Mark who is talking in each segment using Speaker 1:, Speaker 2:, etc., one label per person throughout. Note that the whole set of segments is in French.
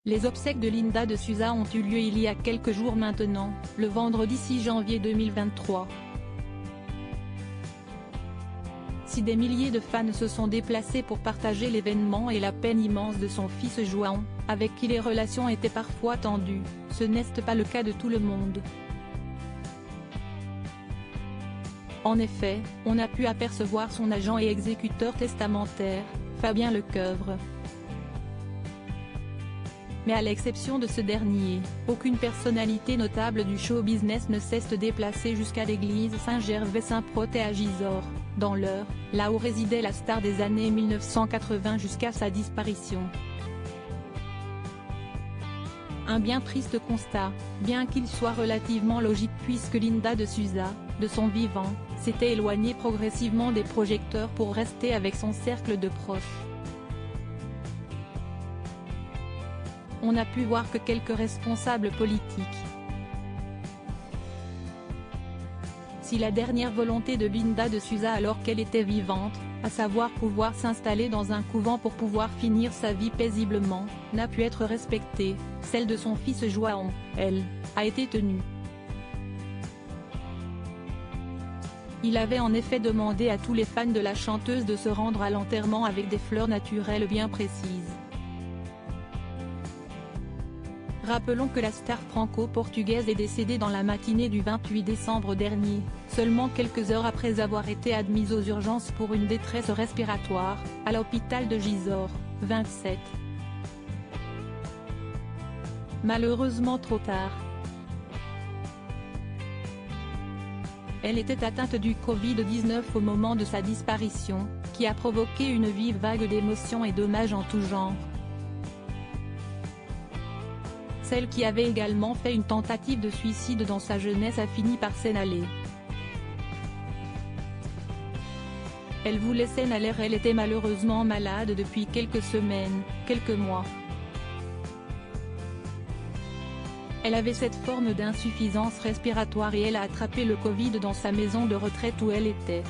Speaker 1: Les obsèques de Linda de Souza ont eu lieu il y a quelques jours maintenant, le vendredi 6 janvier 2023. Si des milliers de fans se sont déplacés pour partager l'événement et la peine immense de son fils João, avec qui les relations étaient parfois tendues, ce n'est pas le cas de tout le monde. En effet, on a pu apercevoir son agent et exécuteur testamentaire, Fabien Lecoeuvre. Mais à l'exception de ce dernier, aucune personnalité notable du show business ne cesse de déplacer jusqu'à l'église Saint-Gervais-Saint-Protais à Gisors, dans l'Eure, là où résidait la star des années 1980 jusqu'à sa disparition. Un bien triste constat, bien qu'il soit relativement logique puisque Linda de Souza, de son vivant, s'était éloignée progressivement des projecteurs pour rester avec son cercle de proches. On n'a pu voir que quelques responsables politiques. Si la dernière volonté de Linda de Souza alors qu'elle était vivante, à savoir pouvoir s'installer dans un couvent pour pouvoir finir sa vie paisiblement, n'a pu être respectée, celle de son fils João, elle, a été tenue. Il avait en effet demandé à tous les fans de la chanteuse de se rendre à l'enterrement avec des fleurs naturelles bien précises. Rappelons que la star franco-portugaise est décédée dans la matinée du 28 décembre dernier, seulement quelques heures après avoir été admise aux urgences pour une détresse respiratoire, à l'hôpital de Gisors, 27. Malheureusement trop tard. Elle était atteinte du Covid-19 au moment de sa disparition, qui a provoqué une vive vague d'émotions et d'hommages en tout genre. Celle qui avait également fait une tentative de suicide dans sa jeunesse a fini par s'en aller. Elle voulait s'en aller, elle était malheureusement malade depuis quelques semaines, quelques mois. Elle avait cette forme d'insuffisance respiratoire et elle a attrapé le Covid dans sa maison de retraite où elle était.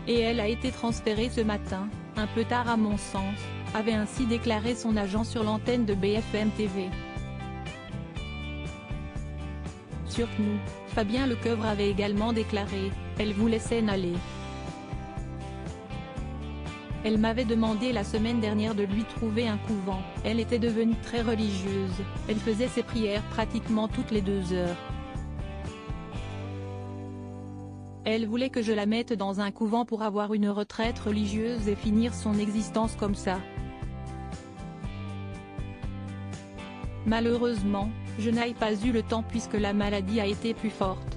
Speaker 1: Et elle a été transférée ce matin, un peu tard à mon sens, avait ainsi déclaré son agent sur l'antenne de BFM TV. Sur nous, Fabien Lecoeuvre avait également déclaré « Elle voulait s'en aller. Elle m'avait demandé la semaine dernière de lui trouver un couvent, elle était devenue très religieuse, elle faisait ses prières pratiquement toutes les 2 heures. Elle voulait que je la mette dans un couvent pour avoir une retraite religieuse et finir son existence comme ça. Malheureusement, je n'ai pas eu le temps puisque la maladie a été plus forte.